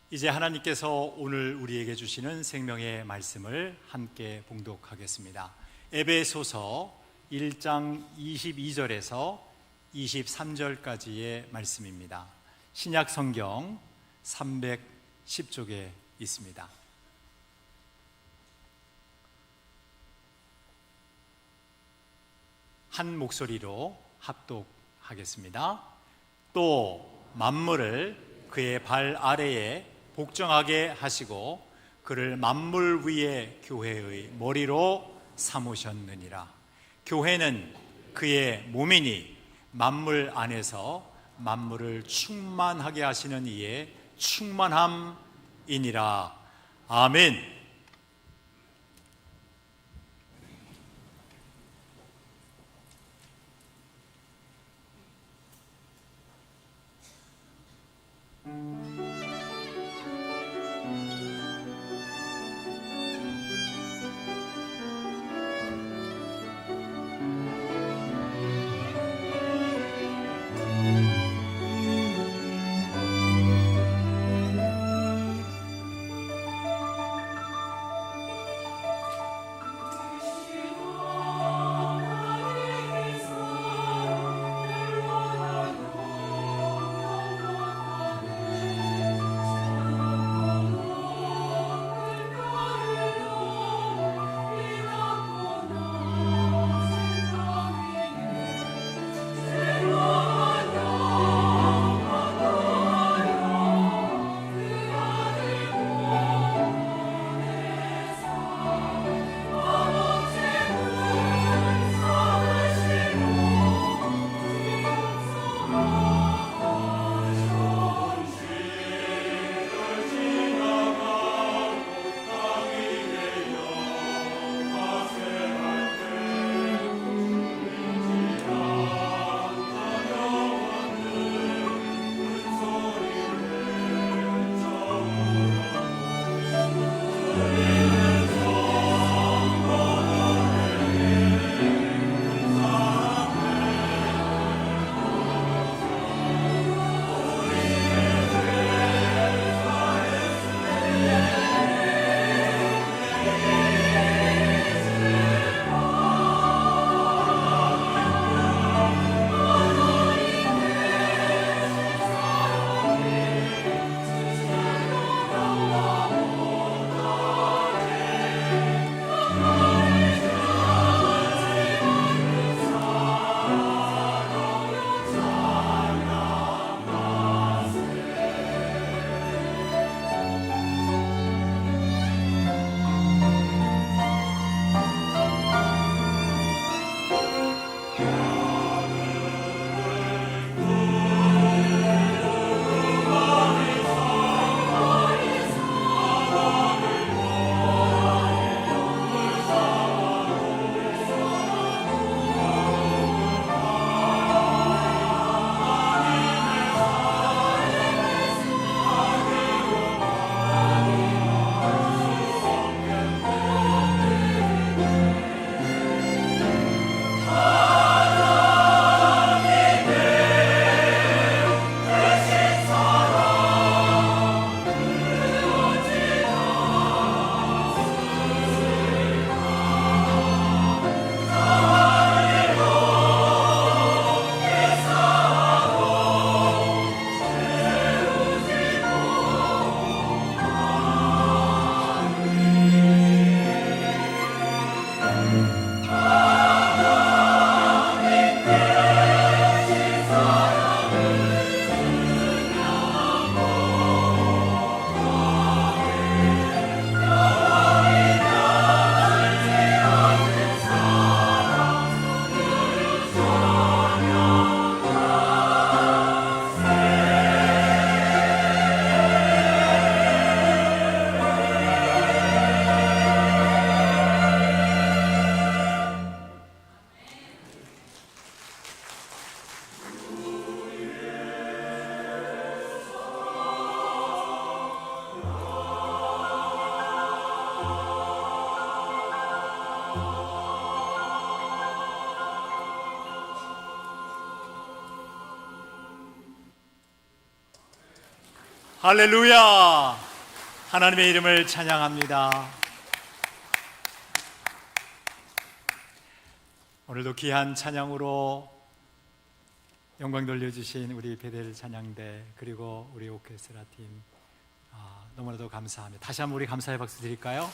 이제 하나님께서 오늘 우리에게 주시는 생명의 말씀을 함께 봉독하겠습니다. 에베소서 1장 22절에서 23절까지의 말씀입니다. 신약 성경 310쪽에 있습니다. 한 목소리로 합독하겠습니다. 또 만물을 그의 발 아래에 복종하게 하시고 그를 만물 위의 교회의 머리로 삼으셨느니라. 교회는 그의 몸이니 만물 안에서 만물을 충만하게 하시는 이의 충만함이니라. 아멘. 할렐루야! 하나님의 이름을 찬양합니다. 오늘도 귀한 찬양으로 영광 돌려주신 우리 베델 찬양대 그리고 우리 오케스트라 팀 너무나도 감사합니다. 다시 한번 우리 감사의 박수 드릴까요?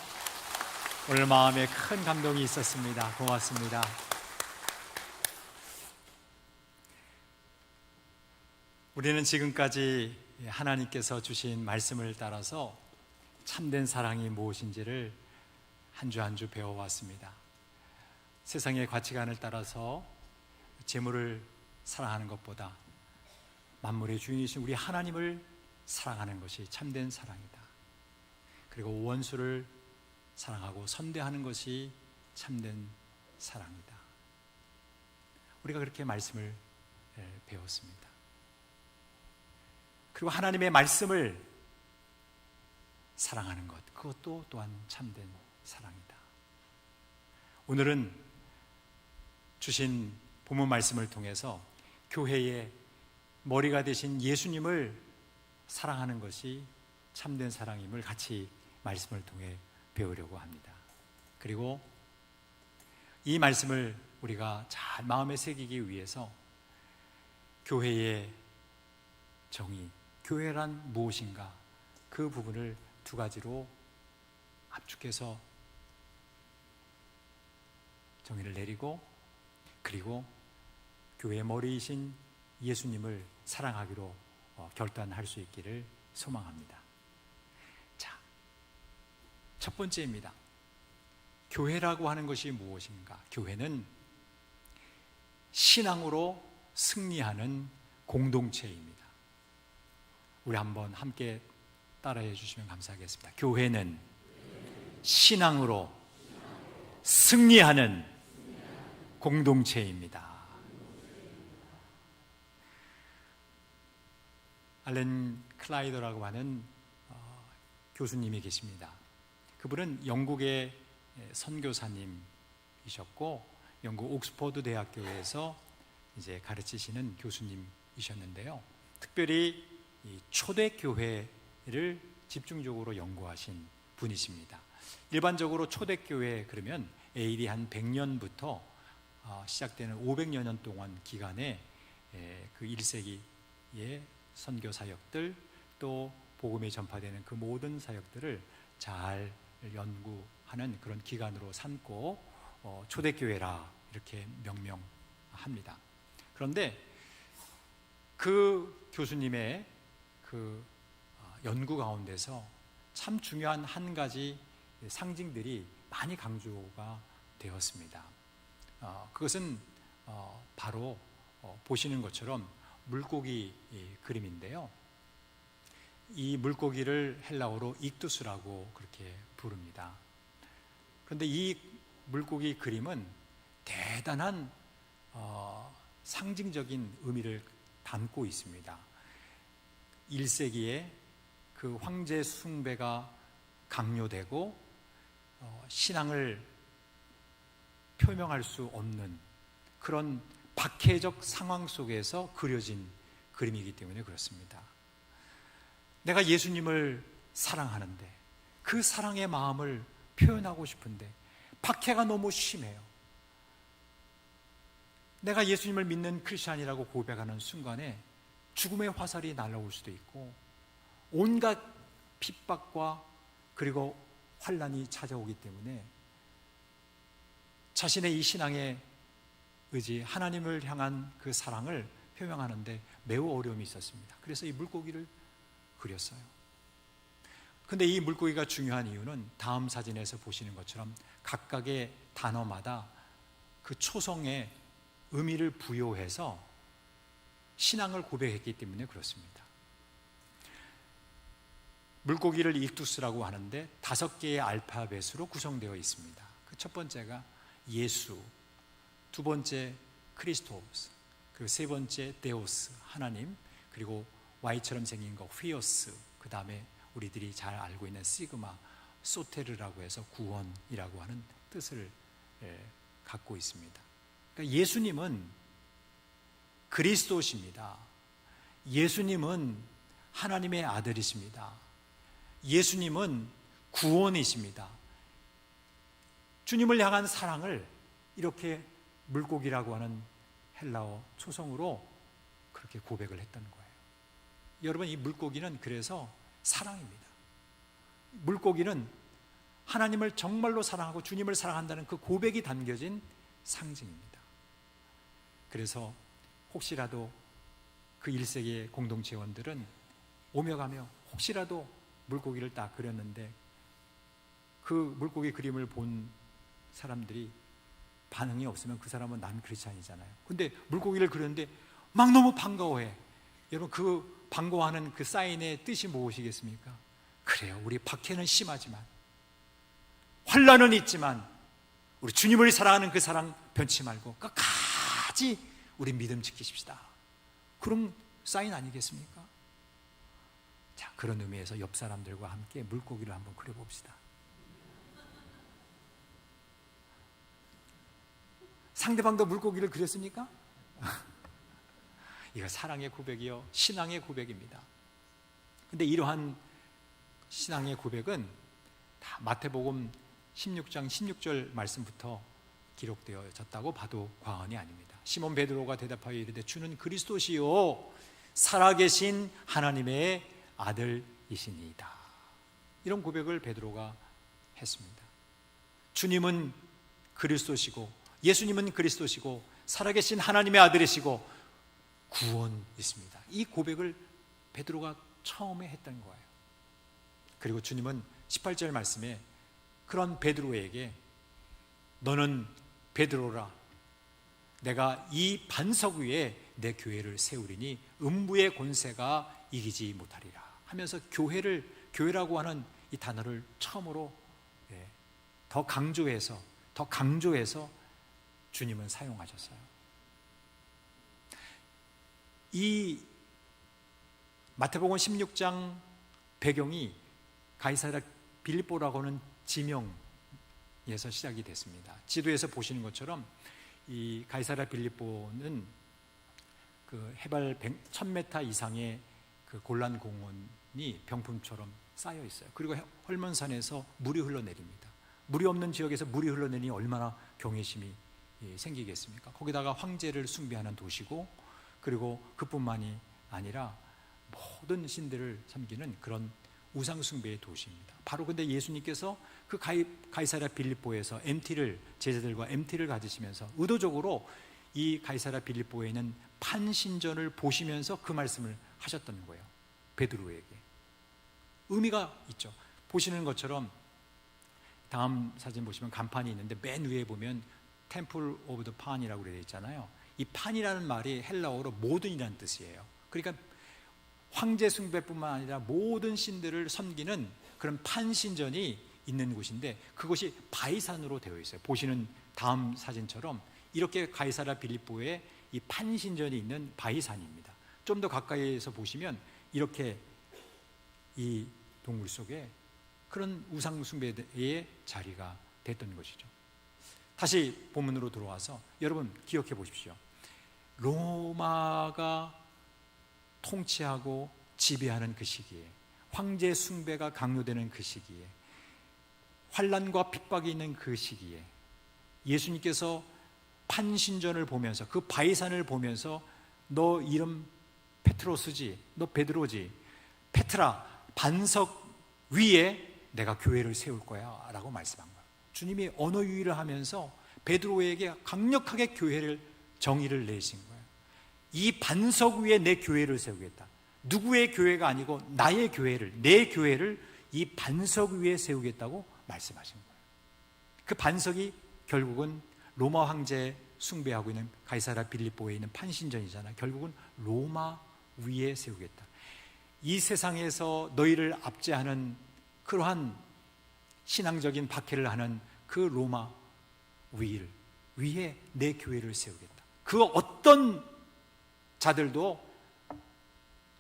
오늘 마음에 큰 감동이 있었습니다. 고맙습니다. 우리는 지금까지 하나님께서 주신 말씀을 따라서 참된 사랑이 무엇인지를 한 주 한 주 배워왔습니다. 세상의 가치관을 따라서 재물을 사랑하는 것보다 만물의 주인이신 우리 하나님을 사랑하는 것이 참된 사랑이다. 그리고 원수를 사랑하고 선대하는 것이 참된 사랑이다. 우리가 그렇게 말씀을 배웠습니다. 그리고 하나님의 말씀을 사랑하는 것, 그것도 또한 참된 사랑이다. 오늘은 주신 본문 말씀을 통해서 교회의 머리가 되신 예수님을 사랑하는 것이 참된 사랑임을 같이 말씀을 통해 배우려고 합니다. 그리고 이 말씀을 우리가 잘 마음에 새기기 위해서 교회의 정의, 교회란 무엇인가, 그 부분을 두 가지로 압축해서 정의를 내리고, 그리고 교회의 머리이신 예수님을 사랑하기로 결단할 수 있기를 소망합니다. 자, 첫 번째입니다. 교회라고 하는 것이 무엇인가? 교회는 신앙으로 승리하는 공동체입니다. 우리 한번 함께 따라해 주시면 감사하겠습니다. 교회는 신앙으로 승리하는 공동체입니다. 알렌 클라이더라고 하는 교수님이 계십니다. 그분은 영국의 선교사님이셨고 영국 옥스퍼드 대학교에서 이제 가르치시는 교수님이셨는데요. 특별히 이 초대교회를 집중적으로 연구하신 분이십니다. 일반적으로 초대교회 그러면 AD 한 100년부터 시작되는 500여 년 동안 기간에 그 1세기의 선교 사역들, 또 복음이 전파되는 그 모든 사역들을 잘 연구하는 그런 기간으로 삼고 초대교회라 이렇게 명명합니다. 그런데 그 교수님의 그 연구 가운데서 참 중요한 한 가지 상징들이 많이 강조가 되었습니다. 그것은 바로 보시는 것처럼 물고기 그림인데요. 이 물고기를 헬라어로 익두스라고 그렇게 부릅니다. 그런데 이 물고기 그림은 대단한 상징적인 의미를 담고 있습니다. 1세기에 그 황제 숭배가 강요되고 신앙을 표명할 수 없는 그런 박해적 상황 속에서 그려진 그림이기 때문에 그렇습니다. 내가 예수님을 사랑하는데 그 사랑의 마음을 표현하고 싶은데 박해가 너무 심해요. 내가 예수님을 믿는 크리스찬이라고 고백하는 순간에 죽음의 화살이 날아올 수도 있고 온갖 핍박과 그리고 환난이 찾아오기 때문에 자신의 이 신앙의 의지, 하나님을 향한 그 사랑을 표명하는데 매우 어려움이 있었습니다. 그래서 이 물고기를 그렸어요. 근데 이 물고기가 중요한 이유는 다음 사진에서 보시는 것처럼 각각의 단어마다 그 초성에 의미를 부여해서 신앙을 고백했기 때문에 그렇습니다. 물고기를 익두스라고 하는데 5개의 알파벳으로 구성되어 있습니다. 그 첫 번째가 예수, 두 번째 크리스토스, 그리고 세 번째 데오스, 하나님, 그리고 Y처럼 생긴 거 휘오스, 그 다음에 우리들이 잘 알고 있는 시그마, 소테르라고 해서 구원이라고 하는 뜻을 갖고 있습니다. 그러니까 예수님은 그리스도십니다. 예수님은 하나님의 아들이십니다. 예수님은 구원이십니다. 주님을 향한 사랑을 이렇게 물고기라고 하는 헬라어 초성으로 그렇게 고백을 했던 거예요. 여러분, 이 물고기는 그래서 사랑입니다. 물고기는 하나님을 정말로 사랑하고 주님을 사랑한다는 그 고백이 담겨진 상징입니다. 그래서 혹시라도 그 1세기의 공동체원들은 오며 가며 혹시라도 물고기를 딱 그렸는데 그 물고기 그림을 본 사람들이 반응이 없으면 그 사람은 난 크리스찬이잖아요. 근데 물고기를 그렸는데 막 너무 반가워해. 여러분, 그 반가워하는 그 사인의 뜻이 무엇이겠습니까? 그래요, 우리 박해는 심하지만, 환난은 있지만 우리 주님을 사랑하는 그 사랑 변치 말고 끝까지 우리 믿음 지키십시다. 그런 사인 아니겠습니까? 자, 그런 의미에서 옆 사람들과 함께 물고기를 한번 그려봅시다. 상대방도 물고기를 그렸습니까? 이거 사랑의 고백이요, 신앙의 고백입니다. 근데 이러한 신앙의 고백은 다 마태복음 16장 16절 말씀부터 기록되어졌다고 봐도 과언이 아닙니다. 시몬 베드로가 대답하여 이르되 주는 그리스도시요 살아계신 하나님의 아들이시니이다. 이런 고백을 베드로가 했습니다. 주님은 그리스도시고, 예수님은 그리스도시고, 살아계신 하나님의 아들이시고 구원이 있습니다. 이 고백을 베드로가 처음에 했던 거예요. 그리고 주님은 18절 말씀에 그런 베드로에게 너는 베드로라, 내가 이 반석 위에 내 교회를 세우리니 음부의 권세가 이기지 못하리라 하면서 교회라고 하는 이 단어를 처음으로 더 강조해서 주님은 사용하셨어요. 이 마태복음 16장 배경이 가이사랴 빌립보라고 하는 지명에서 시작이 됐습니다. 지도에서 보시는 것처럼 이 가이사랴 빌립보는 그 해발 1000m 이상의 그 골란 공원이 병풍처럼 쌓여 있어요. 그리고 헐몬산에서 물이 흘러내립니다. 물이 없는 지역에서 물이 흘러내리니 얼마나 경외심이 생기겠습니까? 거기다가 황제를 숭배하는 도시고, 그리고 그뿐만이 아니라 모든 신들을 섬기는 그런 우상 숭배의 도시입니다. 바로 근데 예수님께서 그 가이사랴 빌립보에서 제자들과 MT를 가지시면서 의도적으로 이 가이사랴 빌립보에 있는 판신전을 보시면서 그 말씀을 하셨던 거예요. 베드로에게 의미가 있죠. 보시는 것처럼 다음 사진 보시면 간판이 있는데 맨 위에 보면 템플 오브 더 판이라고 되어 있잖아요. 이 판이라는 말이 헬라어로 모든이라는 뜻이에요. 그러니까 황제 숭배뿐만 아니라 모든 신들을 섬기는 그런 판신전이 있는 곳인데 그곳이 바이산으로 되어 있어요. 보시는 다음 사진처럼 이렇게 가이사랴 빌립보에 이 판신전이 있는 바이산입니다. 좀 더 가까이에서 보시면 이렇게 이 동굴 속에 그런 우상 숭배의 자리가 됐던 것이죠. 다시 본문으로 들어와서 여러분 기억해 보십시오. 로마가 통치하고 지배하는 그 시기에, 황제 숭배가 강요되는 그 시기에, 환난과 핍박이 있는 그 시기에 예수님께서 판신전을 보면서 그 바이산을 보면서 너 이름 페트로스지, 너 베드로지, 페트라 반석 위에 내가 교회를 세울 거야 라고 말씀한 거예요. 주님이 언어 유희를 하면서 베드로에게 강력하게 교회를 정의를 내신 거예요. 이 반석 위에 내 교회를 세우겠다. 누구의 교회가 아니고 나의 교회를, 내 교회를 이 반석 위에 세우겠다고 말씀하신 거예요. 그 반석이 결국은 로마 황제 숭배하고 있는 가이사랴 빌립보에 있는 판신전이잖아요. 결국은 로마 위에 세우겠다. 이 세상에서 너희를 압제하는 그러한 신앙적인 박해를 하는 그 로마 위에 내 교회를 세우겠다. 그 어떤 자들도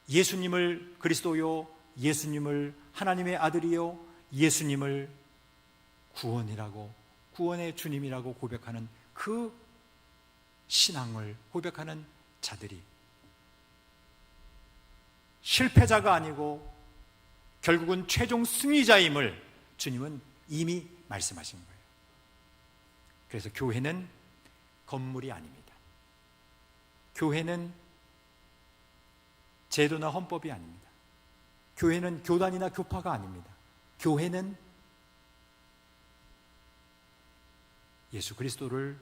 예수님을 그리스도요, 예수님을 하나님의 아들이요, 예수님을 구원이라고, 구원의 주님이라고 고백하는 그 신앙을 고백하는 자들이 실패자가 아니고 결국은 최종 승리자임을 주님은 이미 말씀하신 거예요. 그래서 교회는 건물이 아닙니다. 교회는 제도나 헌법이 아닙니다. 교회는 교단이나 교파가 아닙니다. 교회는 예수 그리스도를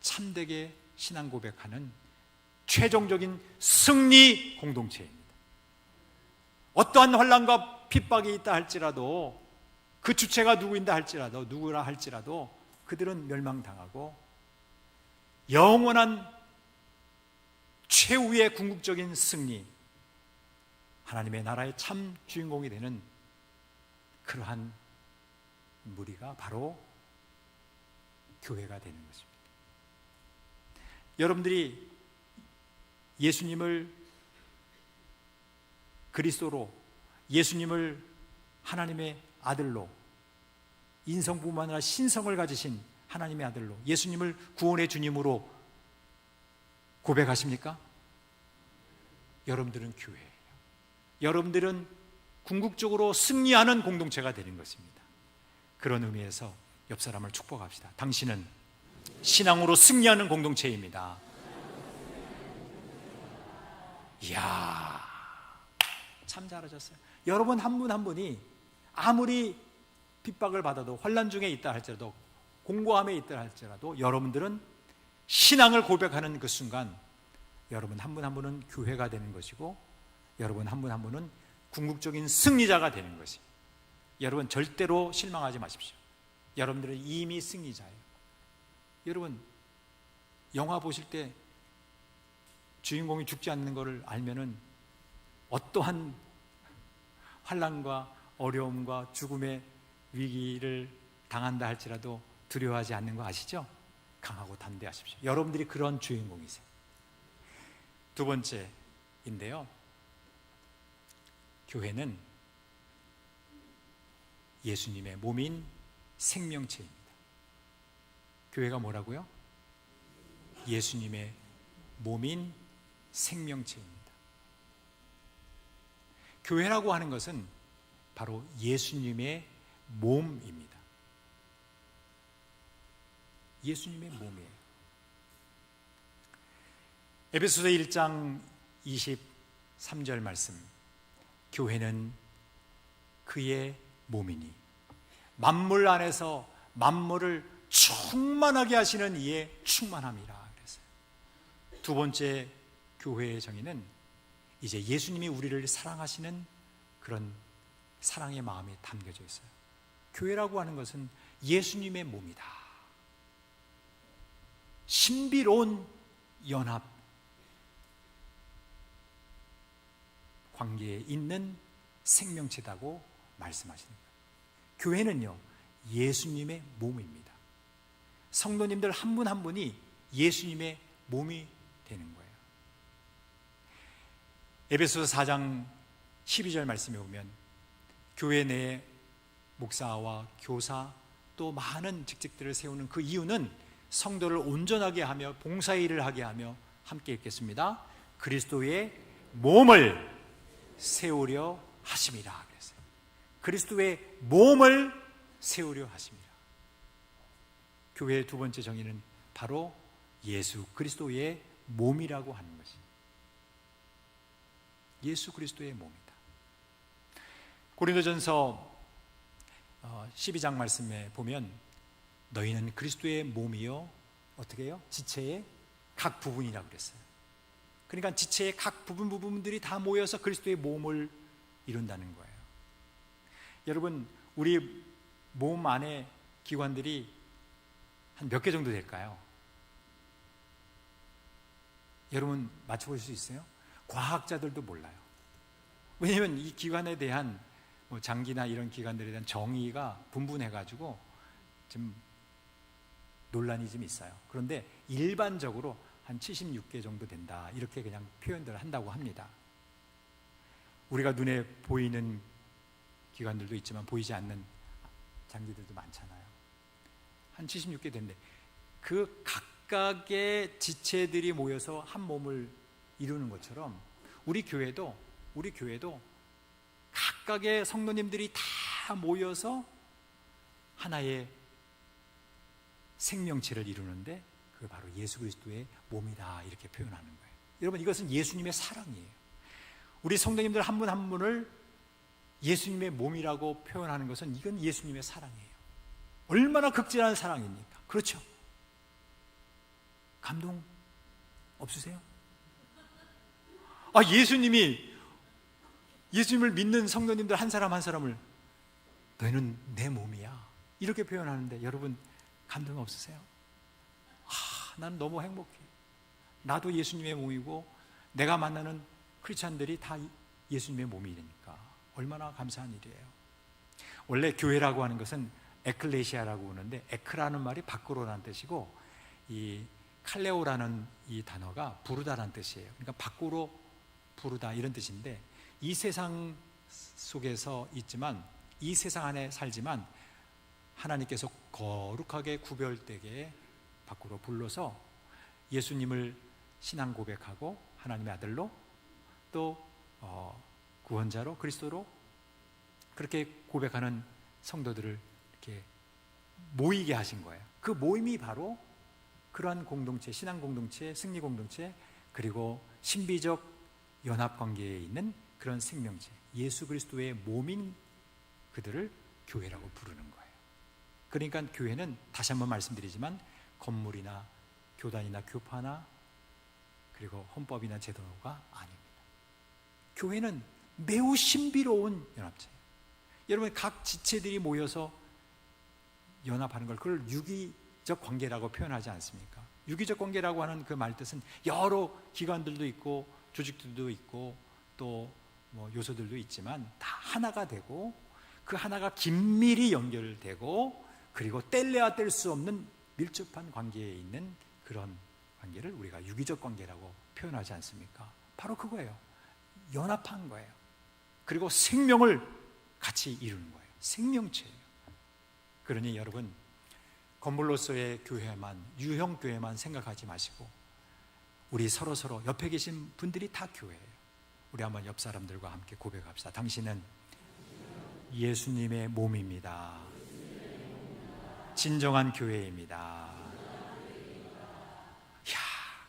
참되게 신앙 고백하는 최종적인 승리 공동체입니다. 어떠한 환난과 핍박이 있다 할지라도, 그 주체가 누구인다 할지라도, 누구라 할지라도 그들은 멸망당하고 영원한 최후의 궁극적인 승리, 하나님의 나라의 참 주인공이 되는 그러한 무리가 바로 교회가 되는 것입니다. 여러분들이 예수님을 그리스도로, 예수님을 하나님의 아들로, 인성뿐만 아니라 신성을 가지신 하나님의 아들로, 예수님을 구원의 주님으로 고백하십니까? 여러분들은 교회예요. 여러분들은 궁극적으로 승리하는 공동체가 되는 것입니다. 그런 의미에서 옆 사람을 축복합시다. 당신은 신앙으로 승리하는 공동체입니다. 이야, 참 잘하셨어요. 여러분 한 분 한 분이 아무리 핍박을 받아도, 환난 중에 있다 할지라도, 공고함에 있다 할지라도 여러분들은 신앙을 고백하는 그 순간 여러분 한 분 한 분은 교회가 되는 것이고, 여러분 한 분 한 분은 궁극적인 승리자가 되는 것입니다. 여러분 절대로 실망하지 마십시오. 여러분들은 이미 승리자예요. 여러분 영화 보실 때 주인공이 죽지 않는 것을 알면은 어떠한 환난과 어려움과 죽음의 위기를 당한다 할지라도 두려워하지 않는 거 아시죠? 강하고 담대하십시오. 여러분들이 그런 주인공이세요. 두 번째인데요, 교회는 예수님의 몸인 생명체입니다. 교회가 뭐라고요? 예수님의 몸인 생명체입니다. 교회라고 하는 것은 바로 예수님의 몸입니다. 예수님의 몸이에요. 에베소서 1장 23절 말씀, 교회는 그의 몸이니 만물 안에서 만물을 충만하게 하시는 이의 충만함이라 그랬어요. 두 번째 교회의 정의는 이제 예수님이 우리를 사랑하시는 그런 사랑의 마음이 담겨져 있어요. 교회라고 하는 것은 예수님의 몸이다. 신비로운 연합 관계에 있는 생명체다고 말씀하시는 거예요. 교회는요, 예수님의 몸입니다. 성도님들 한 분 한 분이 예수님의 몸이 되는 거예요. 에베소서 4장 12절 말씀에 보면 교회 내에 목사와 교사 또 많은 직책들을 세우는 그 이유는 성도를 온전하게 하며 봉사의 일을 하게 하며, 함께 읽겠습니다. 그리스도의 몸을 세우려 하심이라 그랬어요. 그리스도의 몸을 세우려 하심이라. 교회의 두 번째 정의는 바로 예수 그리스도의 몸이라고 하는 것이, 예수 그리스도의 몸이다. 고린도전서 12장 말씀에 보면 너희는 그리스도의 몸이요, 어떻게 해요? 지체의 각 부분이라고 그랬어요. 그러니까 지체의 각 부분들이 다 모여서 그리스도의 몸을 이룬다는 거예요. 여러분, 우리 몸 안에 기관들이 한 몇 개 정도 될까요? 여러분 맞춰보실 수 있어요? 과학자들도 몰라요. 왜냐하면 이 기관에 대한 장기나 이런 기관들에 대한 정의가 분분해가지고 좀 논란이 좀 있어요. 그런데 일반적으로 한 76개 정도 된다, 이렇게 그냥 표현들을 한다고 합니다. 우리가 눈에 보이는 기관들도 있지만 보이지 않는 장기들도 많잖아요. 한 76개 된대. 그 각각의 지체들이 모여서 한 몸을 이루는 것처럼 우리 교회도 우리 교회도 각각의 성도님들이 다 모여서 하나의 생명체를 이루는데 그게 바로 예수 그리스도의 몸이다, 이렇게 표현하는 거예요. 여러분, 이것은 예수님의 사랑이에요. 우리 성도님들 한 분 한 분을 예수님의 몸이라고 표현하는 것은 이건 예수님의 사랑이에요. 얼마나 극진한 사랑입니까? 그렇죠? 감동 없으세요? 예수님을 믿는 성도님들 한 사람 한 사람을 너희는 내 몸이야, 이렇게 표현하는데 여러분 감동 없으세요? 난 너무 행복해. 나도 예수님의 몸이고 내가 만나는 크리스찬들이 다 예수님의 몸이니까 얼마나 감사한 일이에요. 원래 교회라고 하는 것은 에클레시아라고 하는데, 에크라는 말이 밖으로라는 뜻이고 이 칼레오라는 이 단어가 부르다라는 뜻이에요. 그러니까 밖으로 부르다, 이런 뜻인데, 이 세상 속에서 있지만, 이 세상 안에 살지만 하나님께서 거룩하게 구별되게 밖으로 불러서 예수님을 신앙 고백하고 하나님의 아들로 또 구원자로, 그리스도로 그렇게 고백하는 성도들을 이렇게 모이게 하신 거예요. 그 모임이 바로 그러한 공동체, 신앙 공동체, 승리 공동체, 그리고 신비적 연합 관계에 있는 그런 생명체, 예수 그리스도의 몸인 그들을 교회라고 부르는 거예요. 그러니까 교회는 다시 한번 말씀드리지만 건물이나 교단이나 교파나 그리고 헌법이나 제도가 아닙니다. 교회는 매우 신비로운 연합체예요. 여러분, 각 지체들이 모여서 연합하는 걸, 그걸 유기적 관계라고 표현하지 않습니까? 유기적 관계라고 하는 그 말 뜻은 여러 기관들도 있고 조직들도 있고 또 뭐 요소들도 있지만 다 하나가 되고, 그 하나가 긴밀히 연결되고, 그리고 뗄래야 뗄 수 없는 밀접한 관계에 있는 그런 관계를 우리가 유기적 관계라고 표현하지 않습니까? 바로 그거예요. 연합한 거예요. 그리고 생명을 같이 이루는 거예요. 생명체예요. 그러니 여러분, 건물로서의 교회만, 유형 교회만 생각하지 마시고 우리 서로 옆에 계신 분들이 다 교회예요. 우리 한번 옆 사람들과 함께 고백합시다. 당신은 예수님의 몸입니다. 진정한 교회입니다.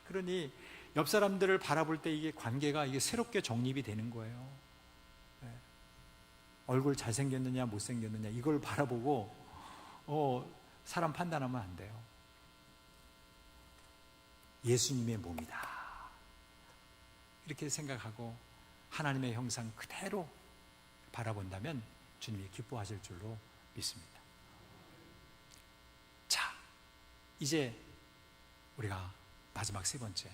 그러니 옆 사람들을 바라볼 때 이게 관계가 이게 새롭게 정립이 되는 거예요. 얼굴 잘생겼느냐 못생겼느냐 이걸 바라보고 사람 판단하면 안 돼요. 예수님의 몸이다, 이렇게 생각하고 하나님의 형상 그대로 바라본다면 주님이 기뻐하실 줄로 믿습니다. 자, 이제 우리가 마지막 세 번째,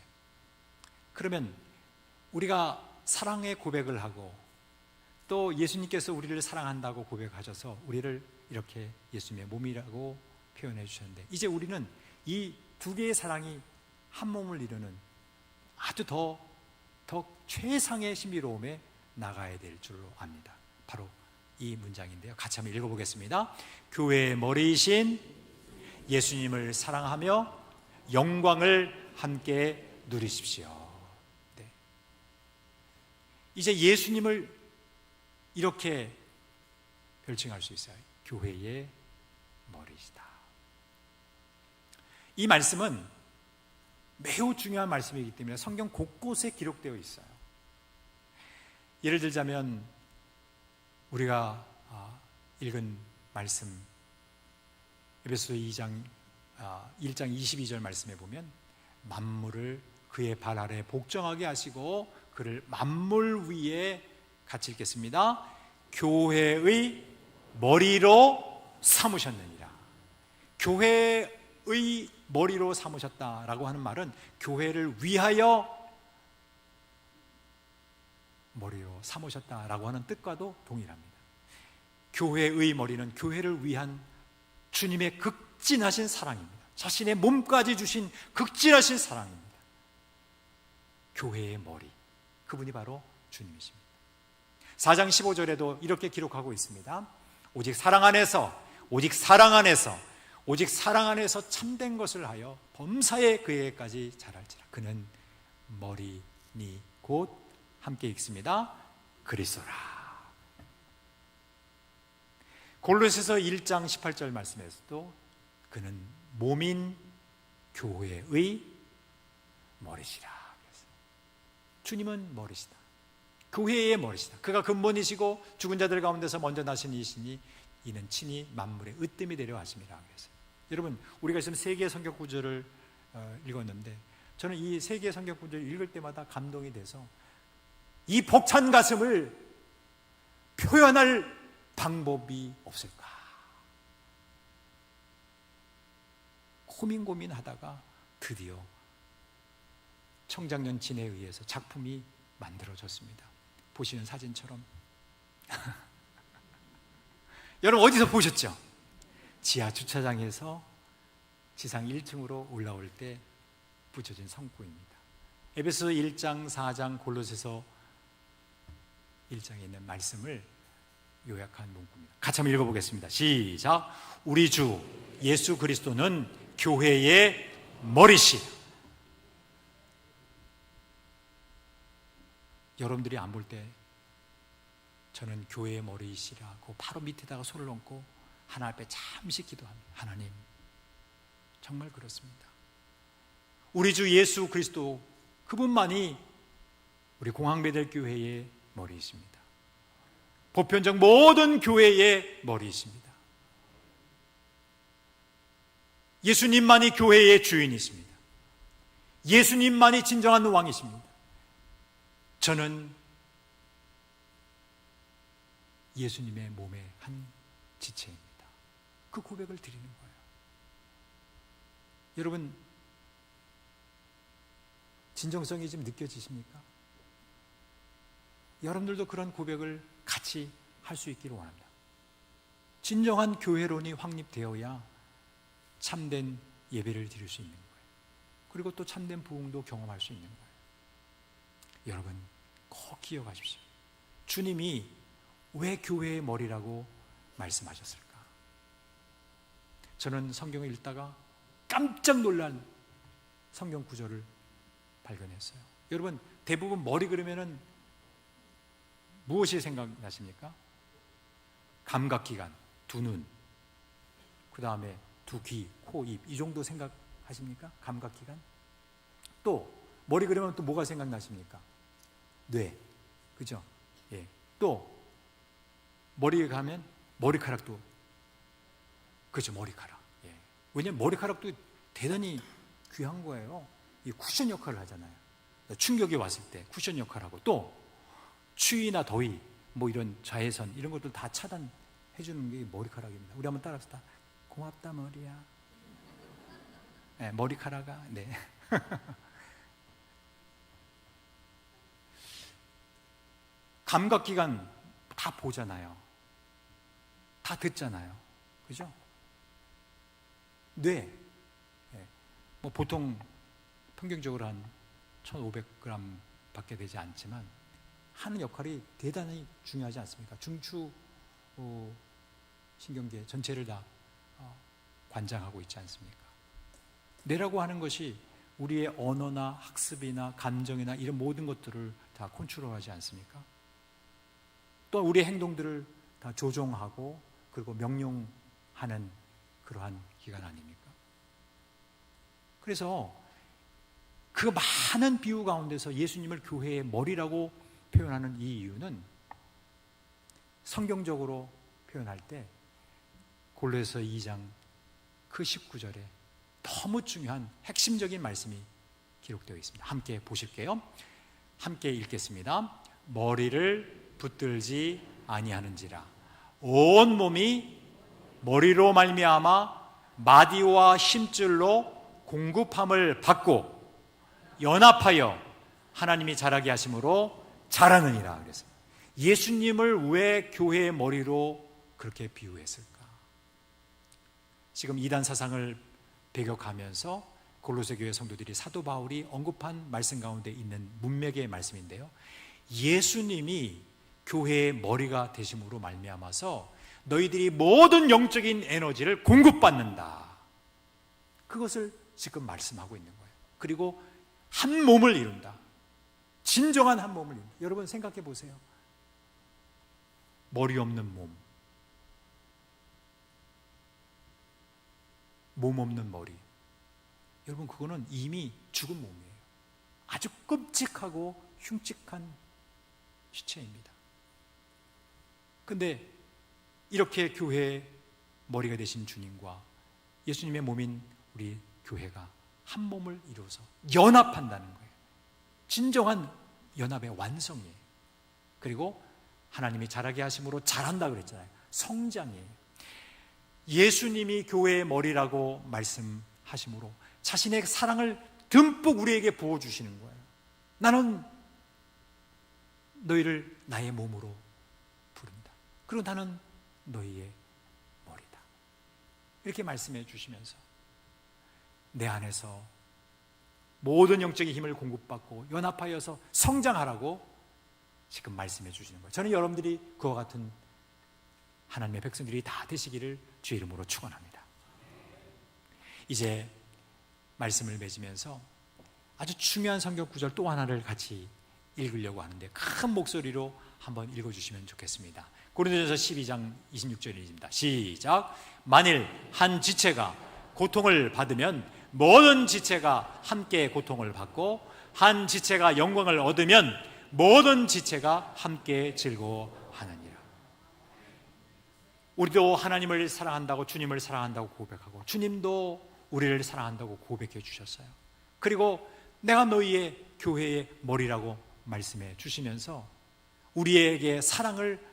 그러면 우리가 사랑의 고백을 하고 또 예수님께서 우리를 사랑한다고 고백하셔서 우리를 이렇게 예수님의 몸이라고 표현해 주셨는데, 이제 우리는 이 두 개의 사랑이 한 몸을 이루는 아주 더 최상의 신비로움에 나가야 될 줄로 압니다. 바로 이 문장인데요, 같이 한번 읽어보겠습니다. 교회의 머리이신 예수님을 사랑하며 영광을 함께 누리십시오. 네. 이제 예수님을 이렇게 별칭할 수 있어요. 교회의 머리시다. 이 말씀은 매우 중요한 말씀이기 때문에 성경 곳곳에 기록되어 있어요. 예를 들자면 우리가 읽은 말씀, 에베소서 1장 22절 말씀에 보면 만물을 그의 발 아래 복종하게 하시고 그를 만물 위에 같이 읽겠습니다. 교회의 머리로 삼으셨느니라. 교회의 머리로 삼으셨다라고 하는 말은 교회를 위하여 머리로 삼으셨다라고 하는 뜻과도 동일합니다. 교회의 머리는 교회를 위한 주님의 극진하신 사랑입니다. 자신의 몸까지 주신 극진하신 사랑입니다. 교회의 머리, 그분이 바로 주님이십니다. 4장 15절에도 이렇게 기록하고 있습니다. 오직 사랑 안에서 참된 것을 하여 범사에 그에게까지 자랄지라. 그는 머리니 곧 함께 읽습니다. 그리스도라. 골로새서 1장 18절 말씀에서도 그는 몸인 교회의 머리시라. 주님은 머리시다. 교회의 머리시다. 그가 근본이시고 죽은 자들 가운데서 먼저 나신 이시니 이는 친히 만물의 으뜸이 되려 하심이라. 그래서 여러분, 우리가 지금 세 개의 성경 구절을 읽었는데 저는 이 세 개의 성경 구절을 읽을 때마다 감동이 돼서 이 벅찬 가슴을 표현할 방법이 없을까 고민하다가 드디어 청장년 진에 의해서 작품이 만들어졌습니다. 보시는 사진처럼 여러분 어디서 보셨죠? 지하 주차장에서 지상 1층으로 올라올 때 붙여진 성구입니다. 에베소 1장, 4장, 골로새서 1장에 있는 말씀을 요약한 문구입니다. 같이 한번 읽어보겠습니다. 시작. 우리 주 예수 그리스도는 교회의 머리시. 여러분들이 안 볼 때 저는 교회의 머리이시라고 바로 밑에다가 손을 얹고 하나님 앞에 잠시 기도합니다. 하나님, 정말 그렇습니다. 우리 주 예수 그리스도 그분만이 우리 공항배들교회의 머리이십니다. 보편적 모든 교회의 머리이십니다. 예수님만이 교회의 주인이십니다. 예수님만이 진정한 왕이십니다. 저는 예수님의 몸의 한 지체입니다. 그 고백을 드리는 거예요. 여러분, 진정성이 좀 느껴지십니까? 여러분들도 그런 고백을 같이 할 수 있기를 원합니다. 진정한 교회론이 확립되어야 참된 예배를 드릴 수 있는 거예요. 그리고 또 참된 부흥도 경험할 수 있는 거예요. 여러분, 꼭 기억하십시오. 주님이 왜 교회의 머리라고 말씀하셨을까? 저는 성경을 읽다가 깜짝 놀란 성경 구절을 발견했어요. 여러분, 대부분 머리 그러면은 무엇이 생각나십니까? 감각기관, 두 눈, 그 다음에 두 귀, 코, 입, 이 정도 생각하십니까? 감각기관. 또 머리 그러면 또 뭐가 생각나십니까? 뇌, 그죠? 예. 또 머리에 가면 머리카락도, 그죠? 머리카락. 예. 왜냐하면 머리카락도 대단히 귀한 거예요. 이 쿠션 역할을 하잖아요. 충격이 왔을 때 쿠션 역할하고, 또 추위나 더위, 뭐 이런 자외선 이런 것들 다 차단해 주는 게 머리카락입니다. 우리 한번 따라합시다. 고맙다 머리야. 네, 머리카락아. 네. 감각기관 다 보잖아요. 다 듣잖아요. 그죠? 뇌. 네. 뭐 보통 평균적으로 한 1,500g 밖에 되지 않지만 하는 역할이 대단히 중요하지 않습니까? 중추 신경계 전체를 다 관장하고 있지 않습니까? 뇌라고 하는 것이 우리의 언어나 학습이나 감정이나 이런 모든 것들을 다 컨트롤하지 않습니까? 또 우리의 행동들을 다 조종하고 그리고 명령하는 그러한 기관 아닙니까? 그래서 그 많은 비유 가운데서 예수님을 교회의 머리라고 표현하는 이 이유는 성경적으로 표현할 때 골로새서 2장 그 19절에 너무 중요한 핵심적인 말씀이 기록되어 있습니다. 함께 보실게요. 함께 읽겠습니다. 머리를 붙들지 아니하는지라 온 몸이 머리로 말미암아 마디와 힘줄로 공급함을 받고 연합하여 하나님이 자라게 하심으로 자라느니라. 그래서 예수님을 왜 교회의 머리로 그렇게 비유했을까? 지금 이단 사상을 배격하면서 골로새 교회 성도들이 사도 바울이 언급한 말씀 가운데 있는 문맥의 말씀인데요, 예수님이 교회의 머리가 되심으로 말미암아서 너희들이 모든 영적인 에너지를 공급받는다, 그것을 지금 말씀하고 있는 거예요. 그리고 한 몸을 이룬다, 진정한 한 몸을 이룬다. 여러분 생각해 보세요. 머리 없는 몸 없는 머리. 여러분, 그거는 이미 죽은 몸이에요. 아주 끔찍하고 흉측한 시체입니다. 근데 이렇게 교회의 머리가 되신 주님과 예수님의 몸인 우리 교회가 한 몸을 이루어서 연합한다는 거예요. 진정한 연합의 완성이에요. 그리고 하나님이 자라게 하심으로 자란다 그랬잖아요. 성장이에요. 예수님이 교회의 머리라고 말씀하심으로 자신의 사랑을 듬뿍 우리에게 부어주시는 거예요. 나는 너희를 나의 몸으로 부른다. 그리고 나는 너희의 머리다. 이렇게 말씀해 주시면서 내 안에서 모든 영적인 힘을 공급받고 연합하여서 성장하라고 지금 말씀해 주시는 거예요. 저는 여러분들이 그와 같은 하나님의 백성들이 다 되시기를 주의 이름으로 축원합니다. 이제 말씀을 맺으면서 아주 중요한 성경 구절 또 하나를 같이 읽으려고 하는데 큰 목소리로 한번 읽어주시면 좋겠습니다. 고린도전서 12장 26절입니다. 시작. 만일 한 지체가 고통을 받으면 모든 지체가 함께 고통을 받고 한 지체가 영광을 얻으면 모든 지체가 함께 즐거워하느니라. 우리도 하나님을 사랑한다고, 주님을 사랑한다고 고백하고 주님도 우리를 사랑한다고 고백해 주셨어요. 그리고 내가 너희의 교회의 머리라고 말씀해 주시면서 우리에게 사랑을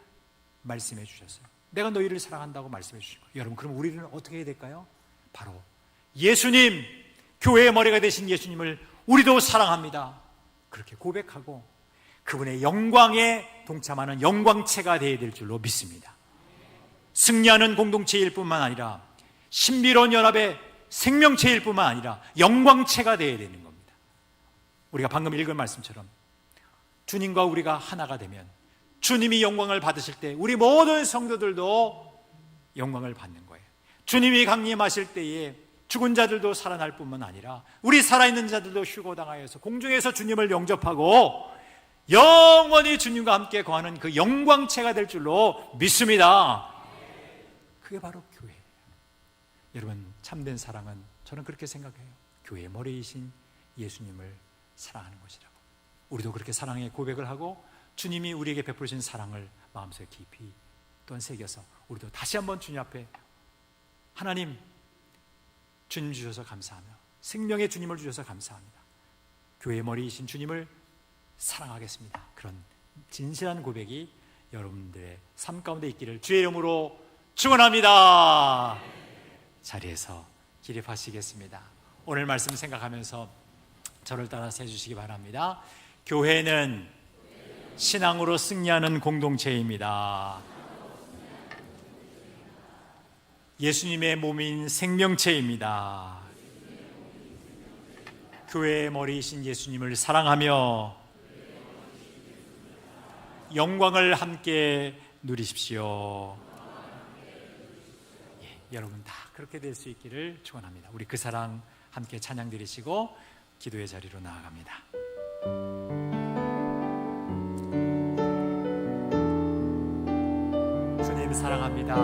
말씀해 주셨어요. 내가 너희를 사랑한다고 말씀해 주시고, 여러분, 그럼 우리는 어떻게 해야 될까요? 바로 예수님, 교회의 머리가 되신 예수님을 우리도 사랑합니다, 그렇게 고백하고 그분의 영광에 동참하는 영광체가 되어야 될 줄로 믿습니다. 승리하는 공동체일 뿐만 아니라 신비로운 연합의 생명체일 뿐만 아니라 영광체가 되어야 되는 겁니다. 우리가 방금 읽은 말씀처럼 주님과 우리가 하나가 되면 주님이 영광을 받으실 때 우리 모든 성도들도 영광을 받는 거예요. 주님이 강림하실 때에 죽은 자들도 살아날 뿐만 아니라 우리 살아있는 자들도 휴거당하여서 공중에서 주님을 영접하고 영원히 주님과 함께 거하는 그 영광체가 될 줄로 믿습니다. 그게 바로 교회예요. 여러분, 참된 사랑은 저는 그렇게 생각해요. 교회의 머리이신 예수님을 사랑하는 것이라고. 우리도 그렇게 사랑의 고백을 하고 주님이 우리에게 베푸신 사랑을 마음속에 깊이 또한 새겨서 우리도 다시 한번 주님 앞에 하나님, 주님 주셔서 감사하며 생명의 주님을 주셔서 감사합니다, 교회의 머리이신 주님을 사랑하겠습니다, 그런 진실한 고백이 여러분들의 삶 가운데 있기를 주의 이름으로 축원합니다. 자리에서 기립하시겠습니다. 오늘 말씀 생각하면서 저를 따라서 해주시기 바랍니다. 교회는 신앙으로 승리하는 공동체입니다. 예수님의 몸인 생명체입니다. 교회의 머리이신 예수님을 사랑하며 영광을 함께 누리십시오. 여러분 다 그렇게 될 수 있기를 축원합니다. 우리 그 사랑 함께 찬양 드리시고 기도의 자리로 나아갑니다. 주님 사랑합니다.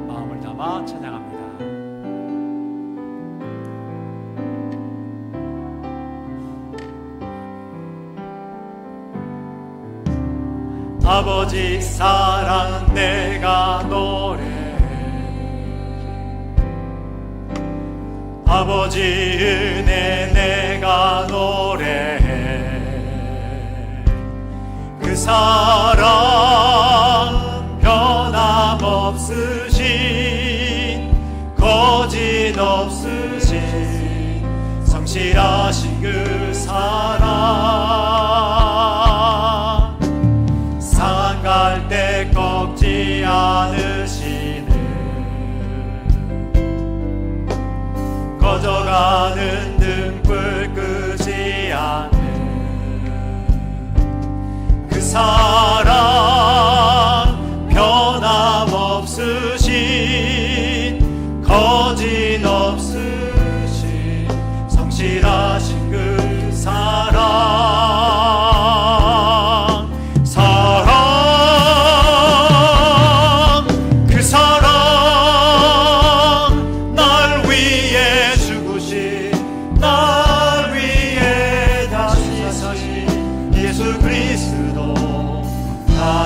마음을 담아 찬양합니다. 아버지 사랑 내가 노래해, 아버지 은혜 내가 노래해. 그 사랑 변함없으신, 거짓 없으신, 성실하신 그 사랑, 상한 갈대 꺾지 않으시는, 꺼져가는 등불 끄지 않는 그 사랑, 변함없으신, 거짓 없으신, 성실하신 그 사랑, 사랑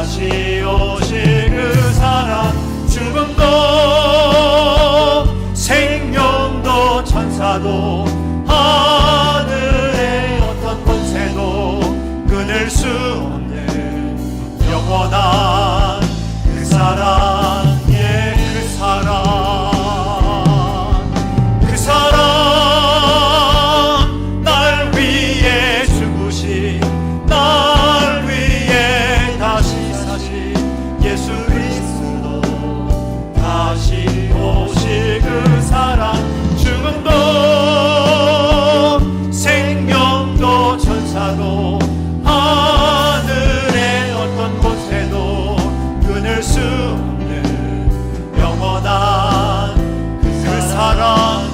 다시 오실 그 사랑, 죽음도 생명도 천사도 하늘의 어떤 권세도 끊을 수 없는 영원한 그 사랑의 그 사랑, 그 사랑, 날 위해 죽으신, 날 위해 다시 사신 예수 그리스도, 다시 오실 그 사랑, 죽음도 생명도 천사도 하늘의 어떤 곳에도 끊을 수 없는 영원한 그 사랑,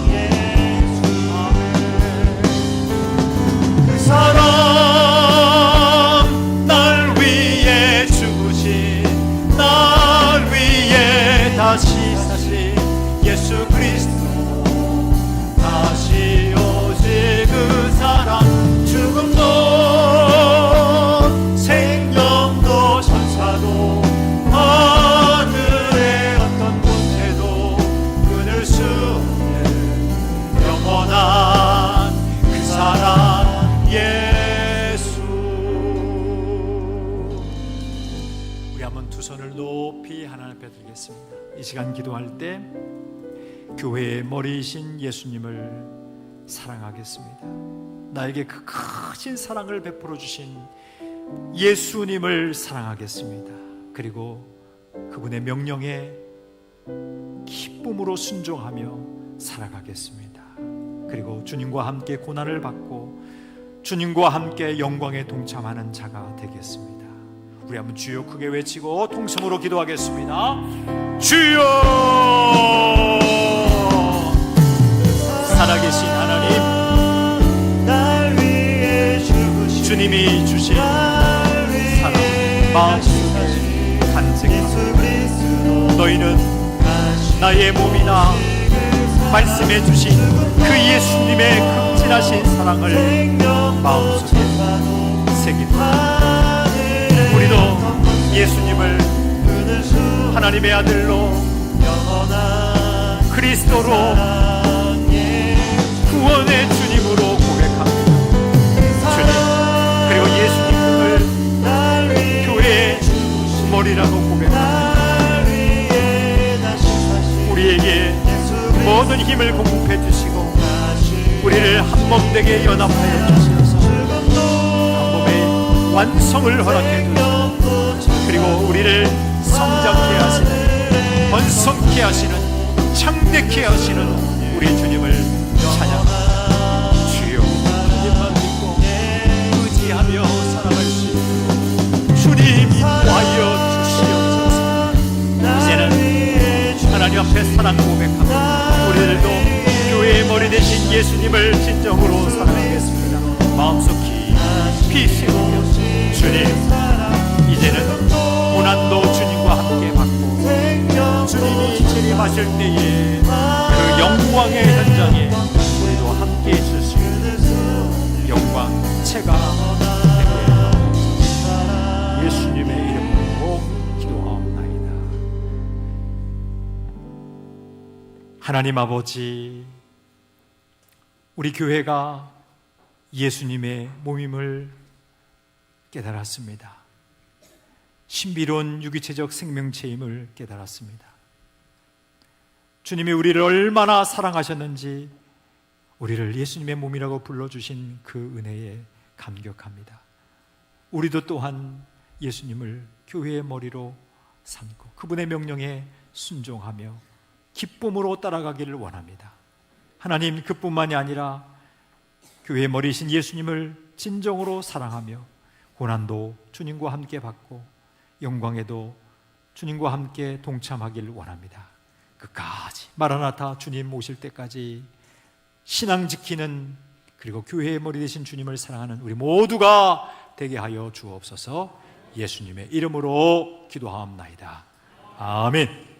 그 사랑, 날 위해 죽으신, 날 위해 다시 사신 예수 그리스도, 다시 오실 그 사랑, 죽음도 생명도 천사도 하늘의 어떤 곳에도 끊을 수 없는 영원한 그 사랑 예수. 우리 한번 두 손을 높이 하나님 앞에 드리겠습니다. 이 시간 기도할 때 교회의 머리이신 예수님을 사랑하겠습니다. 나에게 그 크신 사랑을 베풀어 주신 예수님을 사랑하겠습니다. 그리고 그분의 명령에 기쁨으로 순종하며 살아가겠습니다. 그리고 주님과 함께 고난을 받고 주님과 함께 영광에 동참하는 자가 되겠습니다. 우리 한번 주여 크게 외치고 통성으로 기도하겠습니다. 주여! 살아계신 하나님, 주님이 주신 사랑 마음속에 간직하고, 너희는 나의 몸이나 말씀해 주신 그 예수님의 극진하신 사랑을 마음속에 새깁니다. 우리도 예수님을 하나님의 아들로 그리스도로 구원의 주님으로 고백합니다. 주님, 그리고 예수님을 교회의 머리라고 고백합니다. 우리에게 모든 힘을 공급해 주시고 우리를 한 몸 되게 연합하여 주셔서 한 몸의 완성을 허락해 주시고, 그리고 우리를 성장케 하시는, 번성케 하시는, 창대케 하시는 우리 주님을 찬양합니다. 주여, 주님만 믿고 의지하며 살아갈 수 있도록 주님 인도하여 주시옵소서. 이제는 하나님 앞에 사랑 고백합니다. 우리들도 교회의 머리 되신 예수님을 진정으로 사랑하겠습니다. 마음속 깊이 새기며 주님, 이제는 고난도 주님과 함께 받고 주님이 재림하실 때에 그 영광의 현장에 우리도 함께 있을 수 있는 영광체가 되게 하옵소서. 예수님의 이름으로 기도하옵나이다. 하나님 아버지, 우리 교회가 예수님의 몸임을 깨달았습니다. 신비로운 유기체적 생명체임을 깨달았습니다. 주님이 우리를 얼마나 사랑하셨는지 우리를 예수님의 몸이라고 불러주신 그 은혜에 감격합니다. 우리도 또한 예수님을 교회의 머리로 삼고 그분의 명령에 순종하며 기쁨으로 따라가기를 원합니다. 하나님, 그뿐만이 아니라 교회의 머리이신 예수님을 진정으로 사랑하며 고난도 주님과 함께 받고 영광에도 주님과 함께 동참하기를 원합니다. 끝까지 마라나타 주님 오실 때까지 신앙 지키는, 그리고 교회의 머리 되신 주님을 사랑하는 우리 모두가 되게 하여 주옵소서. 예수님의 이름으로 기도하옵나이다. 아멘.